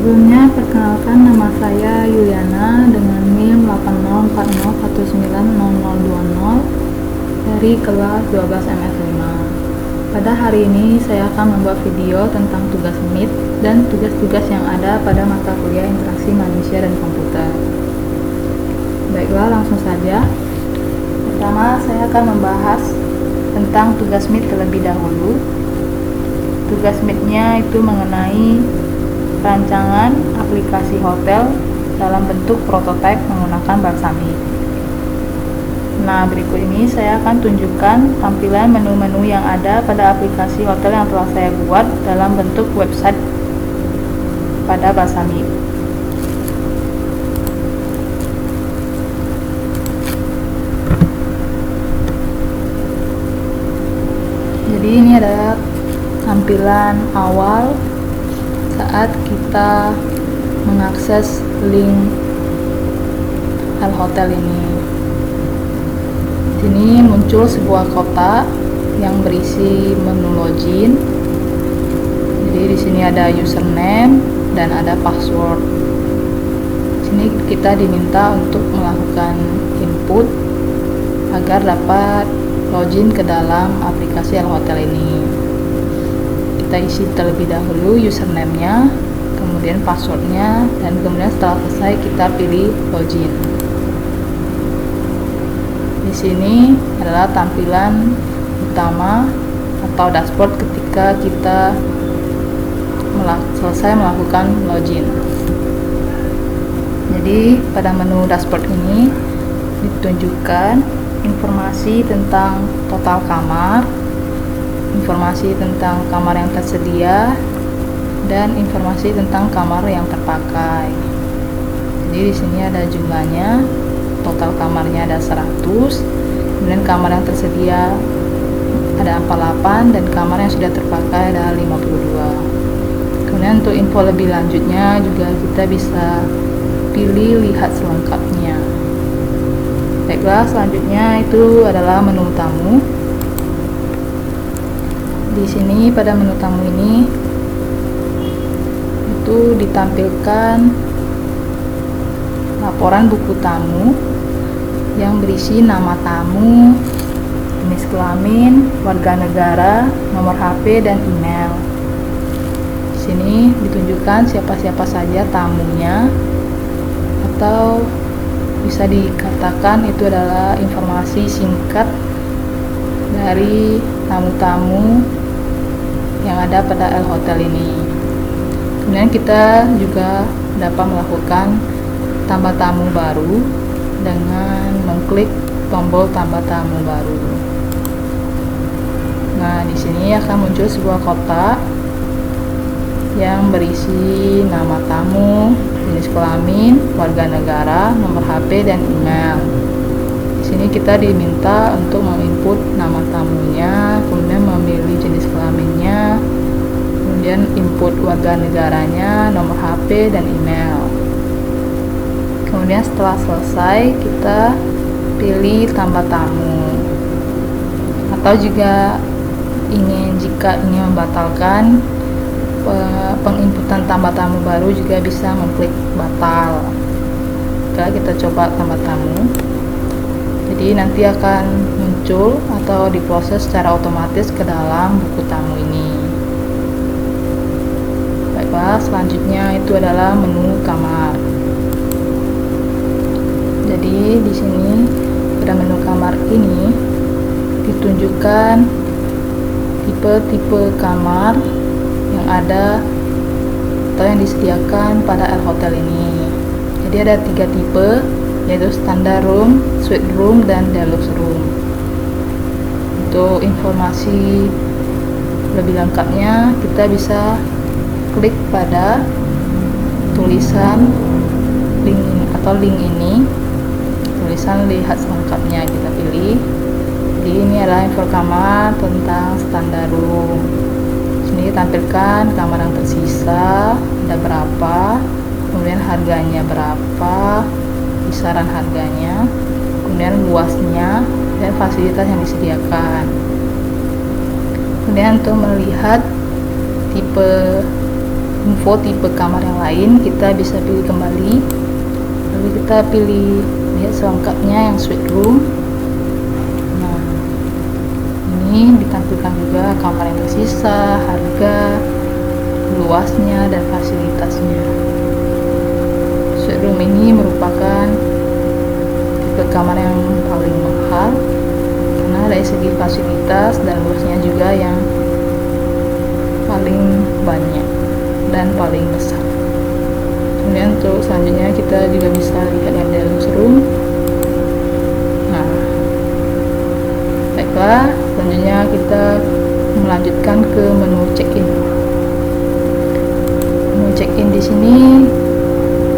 Sebelumnya, perkenalkan nama saya Yuliana dengan NIM 8040190020 dari kelas 12 MS5. Pada hari ini, saya akan membuat video tentang tugas MIT dan tugas-tugas yang ada pada mata kuliah interaksi manusia dan komputer. Baiklah, langsung saja. Pertama, saya akan membahas tentang tugas MIT terlebih dahulu. Tugas MIT-nya itu mengenai rancangan aplikasi hotel dalam bentuk prototipe menggunakan Balsamiq. Nah, berikut ini saya akan tunjukkan tampilan menu-menu yang ada pada aplikasi hotel yang telah saya buat dalam bentuk website pada Balsamiq. Jadi ini adalah tampilan awal saat kita mengakses link Hotel ini. Di sini muncul sebuah kotak yang berisi menu login. Jadi di sini ada username dan ada password. Di sini kita diminta untuk melakukan input agar dapat login ke dalam aplikasi Hotel ini. Kita isi terlebih dahulu username-nya, kemudian passwordnya, dan kemudian setelah selesai kita pilih login. Di sini adalah tampilan utama atau dashboard ketika kita selesai melakukan login. Jadi pada menu dashboard ini ditunjukkan informasi tentang total kamar, informasi tentang kamar yang tersedia, dan informasi tentang kamar yang terpakai. Jadi di sini ada jumlahnya, total kamarnya ada 100, kemudian kamar yang tersedia ada 48 dan kamar yang sudah terpakai ada 52. Kemudian untuk info lebih lanjutnya juga kita bisa pilih lihat selengkapnya. Baiklah, selanjutnya itu adalah menu tamu. Di sini pada menu tamu ini itu ditampilkan laporan buku tamu yang berisi nama tamu, jenis kelamin, warga negara, nomor HP, dan email. Di sini ditunjukkan siapa-siapa saja tamunya, atau bisa dikatakan itu adalah informasi singkat dari tamu-tamu yang ada pada Hotel ini. Kemudian kita juga dapat melakukan tambah tamu baru dengan mengklik tombol tambah tamu baru. Nah, di sini akan muncul sebuah kotak yang berisi nama tamu, jenis kelamin, warga negara, nomor HP, dan email. Di sini kita diminta untuk menginput nama tamunya, kemudian memilih jenis kelaminnya, kemudian input warga negaranya, nomor HP, dan email. Kemudian setelah selesai kita pilih tambah tamu. Atau juga jika ingin membatalkan penginputan tambah tamu baru juga bisa mengklik batal. Kita coba tambah tamu. Jadi nanti akan muncul atau diproses secara otomatis ke dalam buku tamu ini. Baiklah, selanjutnya itu adalah menu kamar. Jadi di sini pada menu kamar ini ditunjukkan tipe-tipe kamar yang ada atau yang disediakan pada Hotel ini. Jadi ada 3 tipe, yaitu standard room, suite room, dan deluxe room. Untuk informasi lebih lengkapnya kita bisa klik pada tulisan link ini, tulisan lihat selengkapnya, kita pilih. Jadi ini adalah info kamar tentang standard room. Sini tampilkan kamar yang tersisa ada berapa, kemudian harganya berapa, kisaran harganya, kemudian luasnya, dan fasilitas yang disediakan. Kemudian untuk melihat tipe info tipe kamar yang lain, kita bisa pilih kembali, lalu kita pilih lihat selengkapnya yang suite room. Nah, ini ditampilkan juga kamar yang tersisa, harga, luasnya, dan fasilitasnya. Suite room ini merupakan tipe kamar yang paling mahal karena dari segi fasilitas dan luasnya juga yang paling banyak dan paling besar. Kemudian untuk selanjutnya kita juga bisa lihat yang dalam room. Nah, baiklah, selanjutnya kita melanjutkan ke menu check-in. Menu check-in di sini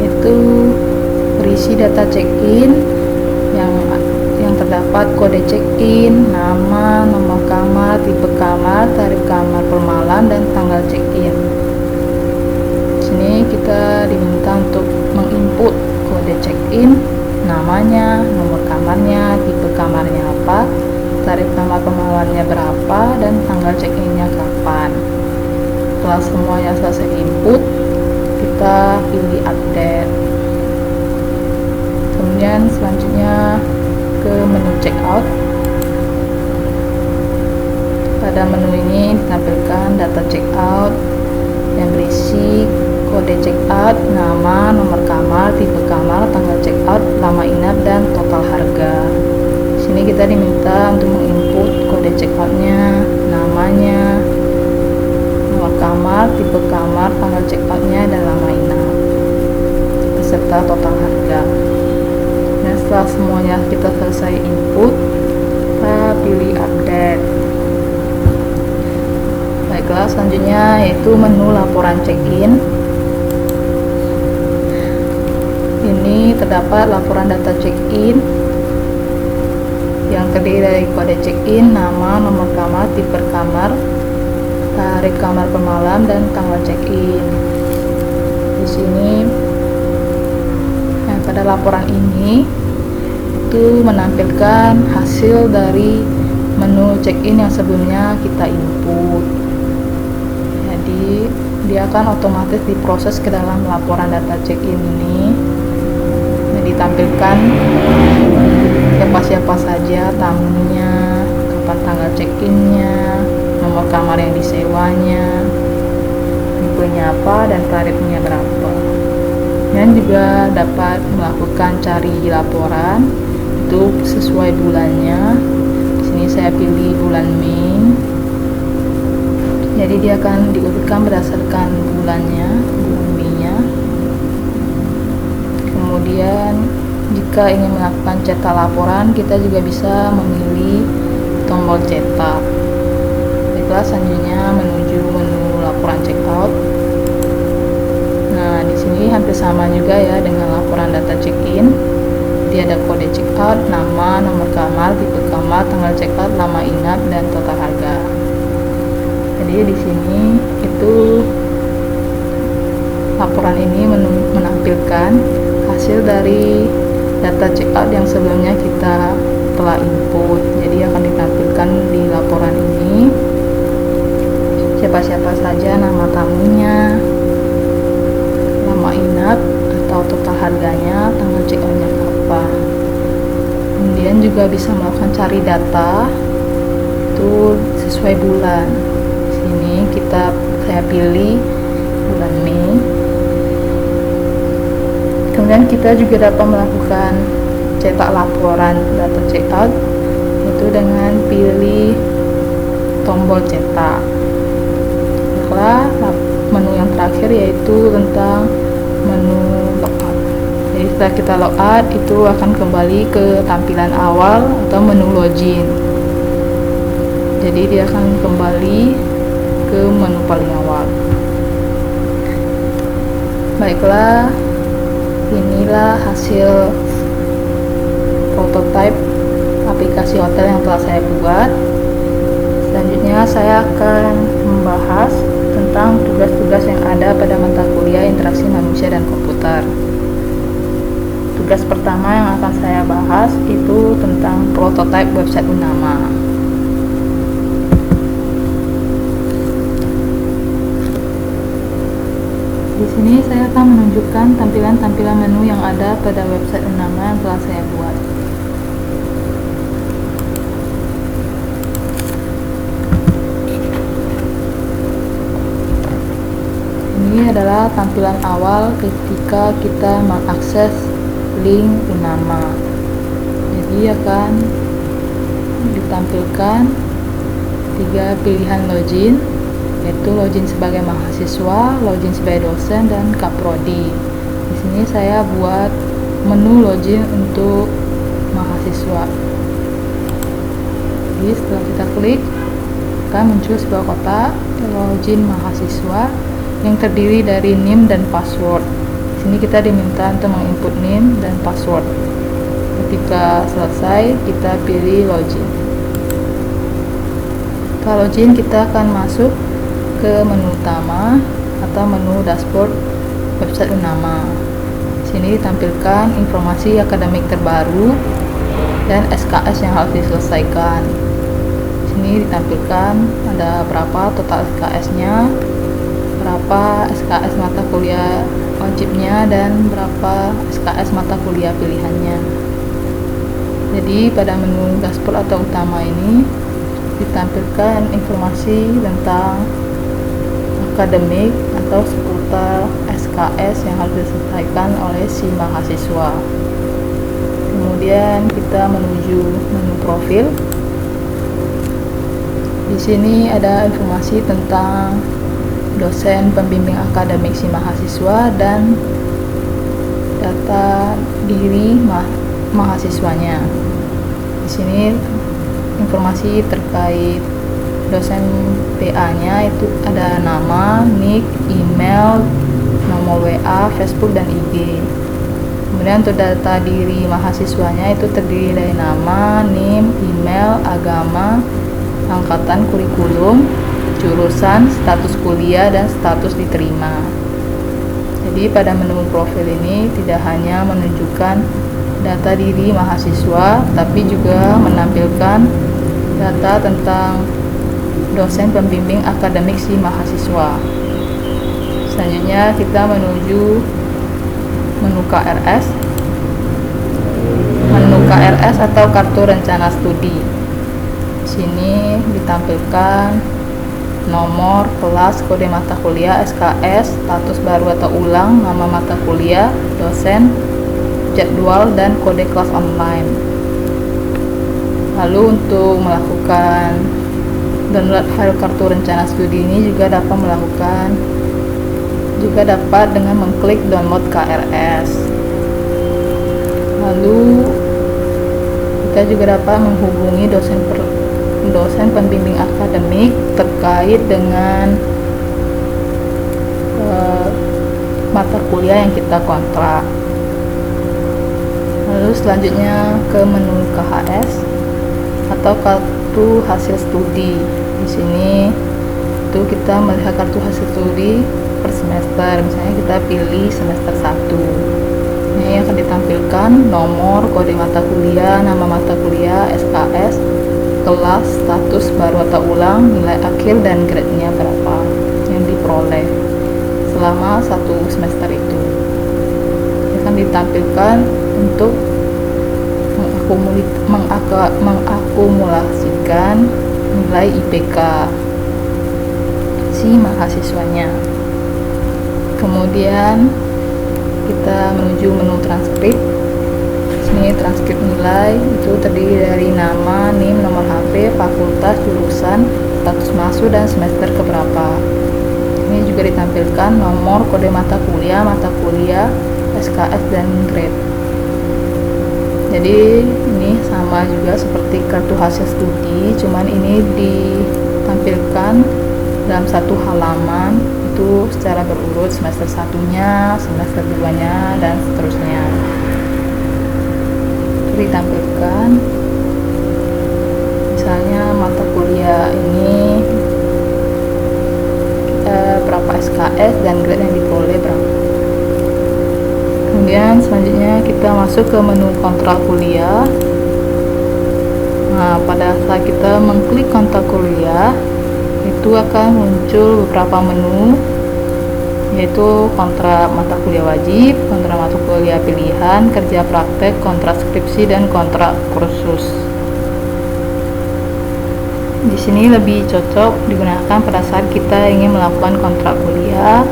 itu berisi data check-in yang terdapat kode check-in, nama, nomor kamar, tipe kamar, tarif kamar per malam, dan tanggal check-in. Di sini kita diminta untuk menginput kode check-in, namanya, nomor kamarnya, tipe kamarnya apa, tarif kamar per malamnya berapa, dan tanggal check-innya kapan. Setelah semuanya selesai input, kita pilih update. Kemudian selanjutnya ke menu checkout. Pada menu ini ditampilkan data checkout yang berisi kode checkout, nama, nomor kamar, tipe kamar, tanggal checkout, lama inap, dan total harga. Di sini kita diminta untuk menginput kode checkoutnya, namanya, nomor kamar, tipe kamar, tanggal checkoutnya, dan lama inap, beserta total harga. Nah, setelah semuanya kita selesai input, kita pilih update. Baiklah, selanjutnya yaitu menu laporan check-in. Ini terdapat laporan data check-in yang terdiri dari kode check-in, nama, nomor kamar, tipe kamar, tarif kamar per malam, dan tanggal check-in. Di sini pada laporan ini itu menampilkan hasil dari menu check-in yang sebelumnya kita input. Jadi dia akan otomatis diproses ke dalam laporan data check-in ini. Nah, ditampilkan siapa-siapa saja tamunya, kapan tanggal check-innya, nomor kamar yang disewanya, tipenya apa, dan tarifnya berapa. Dan juga dapat melakukan cari laporan itu sesuai bulannya. Di sini saya pilih bulan Mei. Jadi dia akan diurutkan berdasarkan bulannya, bulan Mei-nya. Kemudian jika ingin melakukan cetak laporan, kita juga bisa memilih tombol cetak. Baiklah, selanjutnya menuju menu laporan checkout. Nah, di sini hampir sama juga ya dengan laporan data check-in. Dia ada kode checkout, nama, nomor kamar, tipe kamar, tanggal checkout, lama inap, dan total harga. Jadi di sini itu laporan ini menampilkan hasil dari data checkout yang sebelumnya kita telah input. Jadi akan ditampilkan di laporan ini siapa-siapa saja nama tamunya, lama inap atau total harganya, tanggal check-outnya kapan. Kemudian juga bisa melakukan cari data itu sesuai bulan. Di sini saya pilih bulan Mei. Kemudian kita juga dapat melakukan cetak laporan data checkout itu dengan pilih tombol cetak. Setelah menu yang terakhir yaitu tentang menu logout. Jadi setelah kita logout itu akan kembali ke tampilan awal atau menu login. Jadi dia akan kembali ke menu paling awal. Baiklah, inilah hasil prototipe aplikasi hotel yang telah saya buat. Selanjutnya saya akan membahas tentang tugas-tugas yang ada pada mata kuliah interaksi manusia dan komputer. Tugas pertama yang akan saya bahas itu tentang prototipe website Unama. Di sini saya akan menunjukkan tampilan-tampilan menu yang ada pada website Unama yang telah saya buat. Ini adalah tampilan awal ketika kita mengakses link Unama. Jadi akan ditampilkan 3 pilihan login, yaitu login sebagai mahasiswa, login sebagai dosen, dan kaprodi. Di sini saya buat menu login untuk mahasiswa. Jadi setelah kita klik, akan muncul sebuah kotak login mahasiswa yang terdiri dari NIM dan password. Di sini kita diminta untuk menginput NIM dan password. Ketika selesai, kita pilih login. Setelah login, kita akan masuk ke menu utama atau menu dashboard website Unama. Di sini ditampilkan informasi akademik terbaru dan SKS yang harus diselesaikan. Di sini ditampilkan ada berapa total SKS-nya, berapa SKS mata kuliah wajibnya, dan berapa SKS mata kuliah pilihannya. Jadi pada menu dashboard atau utama ini ditampilkan informasi tentang akademik atau seputar SKS yang harus diselesaikan oleh si mahasiswa. Kemudian kita menuju menu profil. Di sini ada informasi tentang dosen pembimbing akademik si mahasiswa dan data diri mahasiswanya. Di sini informasi terkait dosen PA-nya itu ada nama, nick, email, nomor WA, Facebook, dan IG. Kemudian untuk data diri mahasiswanya itu terdiri dari nama, NIM, email, agama, angkatan, kurikulum, jurusan, status kuliah, dan status diterima. Jadi pada menu profil ini tidak hanya menunjukkan data diri mahasiswa, tapi juga menampilkan data tentang dosen pembimbing akademik si mahasiswa. Selanjutnya kita menuju menu KRS. Menu KRS atau kartu rencana studi. Di sini ditampilkan nomor, kelas, kode mata kuliah, SKS, status baru atau ulang, nama mata kuliah, dosen, jadwal, dan kode kelas online. Lalu untuk melakukan download file kartu rencana studi ini juga dapat dengan mengklik download KRS. Lalu kita juga dapat menghubungi dosen pembimbing akademik terkait dengan mata kuliah yang kita kontrak. Lalu selanjutnya ke menu KHS atau kartu hasil studi. Di sini itu kita melihat kartu hasil studi per semester. Misalnya kita pilih semester 1. Ini akan ditampilkan nomor, kode mata kuliah, nama mata kuliah, SKS, kelas, status baru atau ulang, nilai akhir, dan grade-nya berapa yang diperoleh selama 1 semester itu. Akan ditampilkan untuk mengakumulasikan nilai IPK si mahasiswanya. Kemudian kita menuju menu transkrip. Sini transkrip nilai itu terdiri dari nama, NIM, nomor HP, fakultas, jurusan, status masuk, dan semester keberapa. Ini juga ditampilkan nomor, kode mata kuliah, SKS, dan grade. Jadi ini sama juga seperti kartu hasil studi, cuman ini ditampilkan dalam satu halaman itu secara berurut, semester 1-nya, semester 2-nya, dan seterusnya. Ditampilkan misalnya mata kuliah ini berapa SKS dan grade yang diperoleh berapa. Kemudian selanjutnya kita masuk ke menu kontrol kuliah. Nah, pada saat kita mengklik kontrak kuliah itu akan muncul beberapa menu, yaitu kontrak mata kuliah wajib, kontrak mata kuliah pilihan, kerja praktek, kontrak skripsi, dan kontrak kursus. Di sini lebih cocok digunakan pada saat kita ingin melakukan kontrak kuliah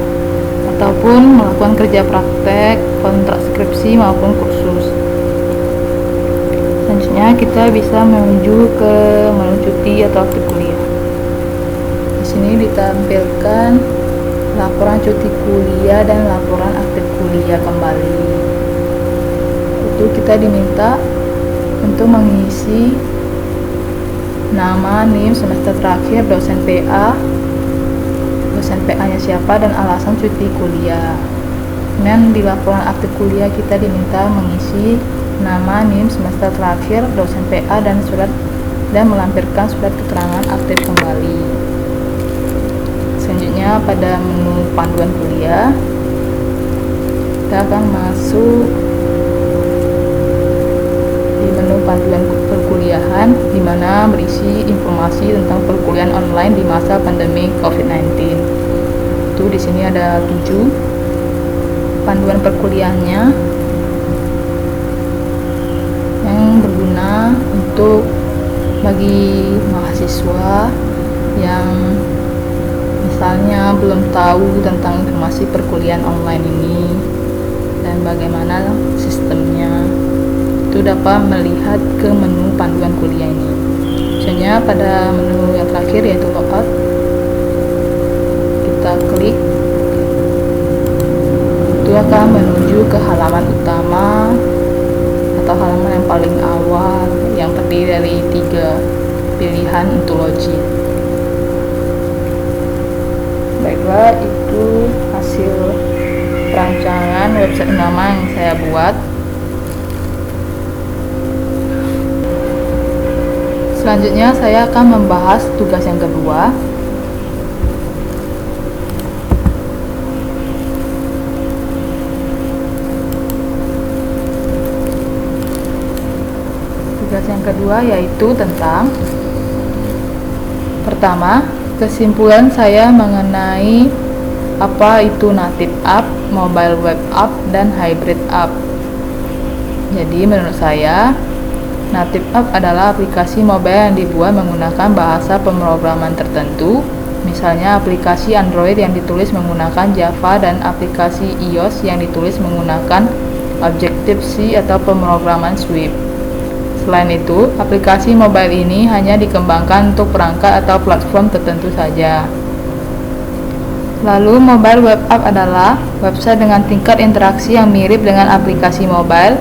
ataupun melakukan kerja praktek, kontrak skripsi maupun kursus. Selanjutnya kita bisa menuju ke menu cuti atau aktif kuliah. Di sini ditampilkan laporan cuti kuliah dan laporan aktif kuliah kembali. Itu kita diminta untuk mengisi nama, NIM, semester terakhir, dosen PA-nya siapa, dan alasan cuti kuliah. Dan di laporan aktif kuliah kita diminta mengisi nama, NIM, semester terakhir, dosen PA, dan melampirkan surat keterangan aktif kembali. Selanjutnya pada menu panduan kuliah, kita akan masuk di menu panduan perkuliahan, di mana berisi informasi tentang perkuliahan online di masa pandemi COVID-19. Itu di sini ada 7 panduan perkuliahannya yang berguna untuk bagi mahasiswa yang misalnya belum tahu tentang informasi perkuliahan online ini dan bagaimana sistemnya. Itu dapat melihat ke menu panduan kuliah ini. Misalnya pada menu yang terakhir yaitu logout, kita klik, itu akan menuju ke halaman utama atau halaman yang paling awal yang terdiri dari 3 pilihan untuk login. Baiklah, itu hasil perancangan website nama yang saya buat. Selanjutnya saya akan membahas tugas yang kedua. Tugas yang kedua yaitu tentang, pertama, kesimpulan saya mengenai apa itu native app, mobile web app, dan hybrid app. Jadi menurut saya, native app adalah aplikasi mobile yang dibuat menggunakan bahasa pemrograman tertentu, misalnya aplikasi Android yang ditulis menggunakan Java dan aplikasi iOS yang ditulis menggunakan Objective-C atau pemrograman Swift. Selain itu, aplikasi mobile ini hanya dikembangkan untuk perangkat atau platform tertentu saja. Lalu, mobile web app adalah website dengan tingkat interaksi yang mirip dengan aplikasi mobile.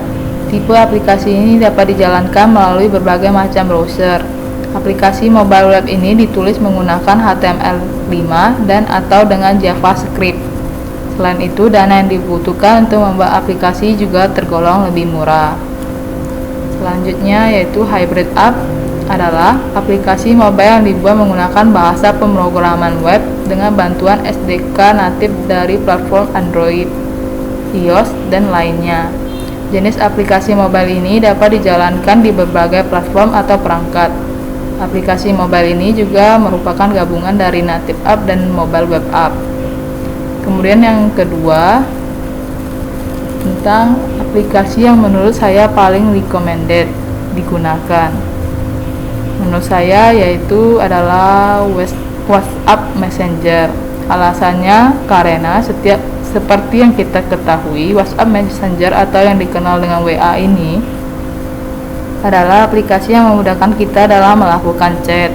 Tipe aplikasi ini dapat dijalankan melalui berbagai macam browser. Aplikasi mobile web ini ditulis menggunakan HTML5 dan atau dengan JavaScript. Selain itu, dana yang dibutuhkan untuk membuat aplikasi juga tergolong lebih murah. Selanjutnya yaitu hybrid app adalah aplikasi mobile yang dibuat menggunakan bahasa pemrograman web dengan bantuan SDK natif dari platform Android, iOS, dan lainnya. Jenis aplikasi mobile ini dapat dijalankan di berbagai platform atau perangkat. Aplikasi mobile ini juga merupakan gabungan dari native app dan mobile web app. Kemudian yang kedua, tentang aplikasi yang menurut saya paling recommended digunakan. Menurut saya yaitu adalah WhatsApp Messenger. Alasannya karena seperti yang kita ketahui, WhatsApp Messenger atau yang dikenal dengan WA ini adalah aplikasi yang memudahkan kita dalam melakukan chat,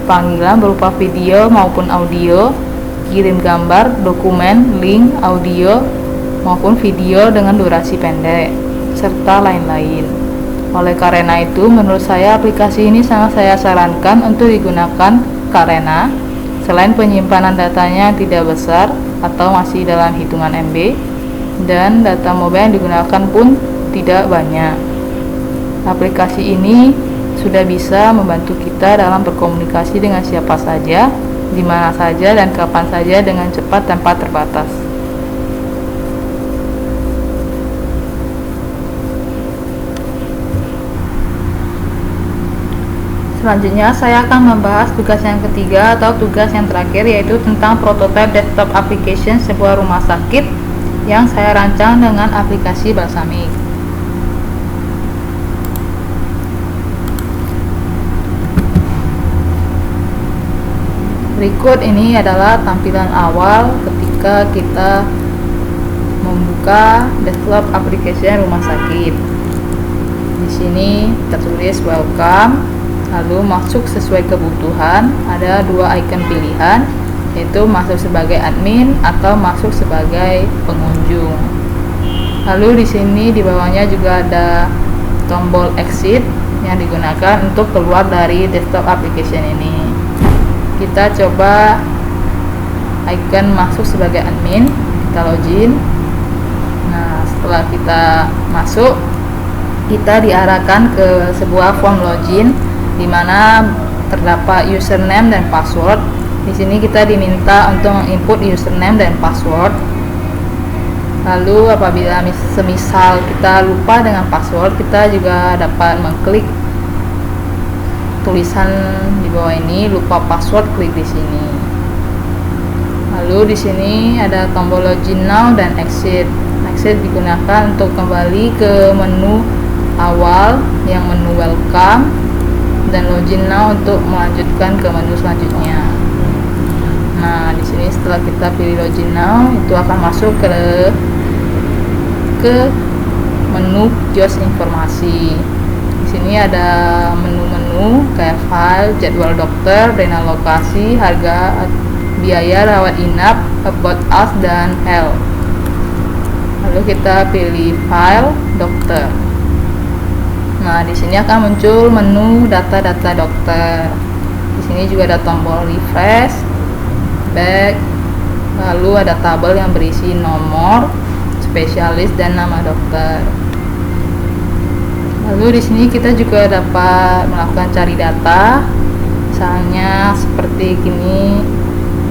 panggilan berupa video maupun audio, kirim gambar, dokumen, link, audio, maupun video dengan durasi pendek, serta lain-lain. Oleh karena itu, menurut saya aplikasi ini sangat saya sarankan untuk digunakan karena selain penyimpanan datanya yang tidak besar atau masih dalam hitungan MB, dan data mobile yang digunakan pun tidak banyak. Aplikasi ini sudah bisa membantu kita dalam berkomunikasi dengan siapa saja, di mana saja, dan kapan saja dengan cepat tanpa terbatas. Selanjutnya saya akan membahas tugas yang ketiga atau tugas yang terakhir, yaitu tentang prototipe desktop application sebuah rumah sakit yang saya rancang dengan aplikasi Balsamiq. Berikut ini adalah tampilan awal ketika kita membuka desktop application rumah sakit. Di sini tertulis welcome, lalu masuk sesuai kebutuhan. Ada dua icon pilihan, yaitu masuk sebagai admin atau masuk sebagai pengunjung. Lalu di sini di bawahnya juga ada tombol exit yang digunakan untuk keluar dari desktop application ini. Kita coba icon masuk sebagai admin, kita login. Nah, setelah kita masuk, kita diarahkan ke sebuah form login di mana terdapat username dan password. Di sini kita diminta untuk menginput username dan password. Lalu apabila semisal kita lupa dengan password, kita juga dapat mengklik tulisan di bawah ini, lupa password, klik di sini. Lalu di sini ada tombol login now dan exit. Exit digunakan untuk kembali ke menu awal yang menu welcome, dan login now untuk melanjutkan ke menu selanjutnya. Nah, di sini setelah kita pilih login now, itu akan masuk ke menu kios informasi. Di sini ada menu-menu kayak file, jadwal dokter, dana lokasi, harga, biaya rawat inap, about us, dan health. Lalu kita pilih file dokter. Nah, di sini akan muncul menu data-data dokter. Di sini juga ada tombol refresh, back, lalu ada tabel yang berisi nomor, spesialis, dan nama dokter. Lalu di sini kita juga dapat melakukan cari data, misalnya seperti gini,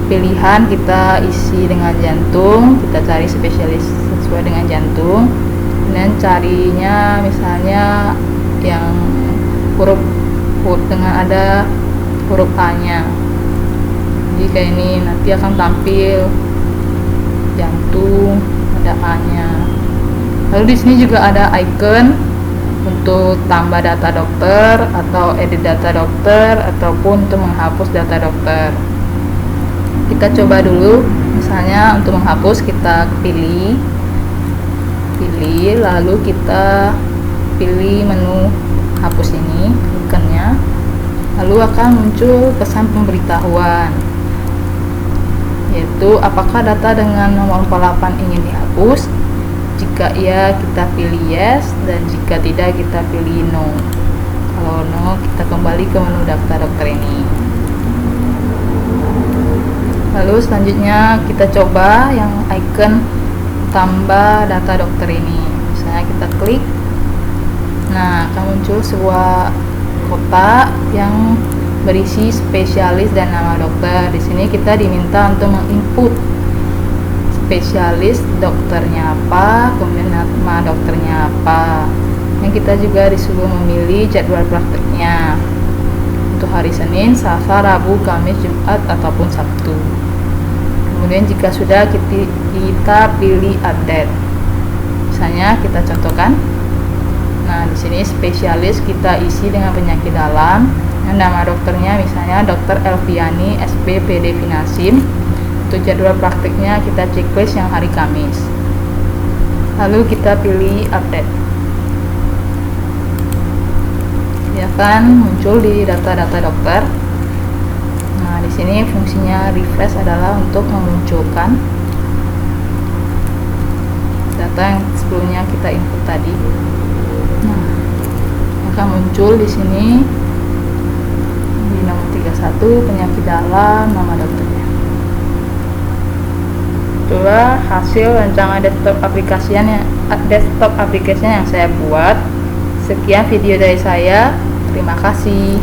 pilihan kita isi dengan jantung, kita cari spesialis sesuai dengan jantung, dan carinya misalnya yang huruf dengan ada huruf A-nya. Jadi kayak ini nanti akan tampil jantung, ada A-nya. Lalu di sini juga ada icon untuk tambah data dokter atau edit data dokter ataupun untuk menghapus data dokter. Kita coba dulu, misalnya untuk menghapus kita pilih, lalu kita pilih menu hapus ini, ikonnya, lalu akan muncul pesan pemberitahuan, yaitu apakah data dengan nomor 48 ingin dihapus. Jika iya, kita pilih yes, dan jika tidak, kita pilih no. Kalau no, kita kembali ke menu daftar dokter ini. Lalu selanjutnya kita coba yang icon tambah data dokter ini. Misalnya kita klik, nah akan muncul sebuah kotak yang berisi spesialis dan nama dokter. Di sini kita diminta untuk menginput spesialis dokternya apa, kemudian nama dokternya apa. Yang kita juga disuruh memilih jadwal prakteknya untuk hari Senin, Selasa, Rabu, Kamis, Jumat, ataupun Sabtu. Kemudian jika sudah, kita pilih update. Misalnya kita contohkan. Nah, di sini spesialis kita isi dengan penyakit dalam. Dan nama dokternya misalnya Dr. Elviani, SPPD Finasim. Untuk jadwal praktiknya kita checklist yang hari Kamis. Lalu kita pilih update. Ya kan muncul di data-data dokter. Nah, di sini fungsinya refresh adalah untuk memunculkan data yang sebelumnya kita input tadi. Nah, akan muncul di sini di nomor 31 penyakit dalam, nama dokternya. Itulah hasil rancangan desktop application yang saya buat. Sekian video dari saya. Terima kasih.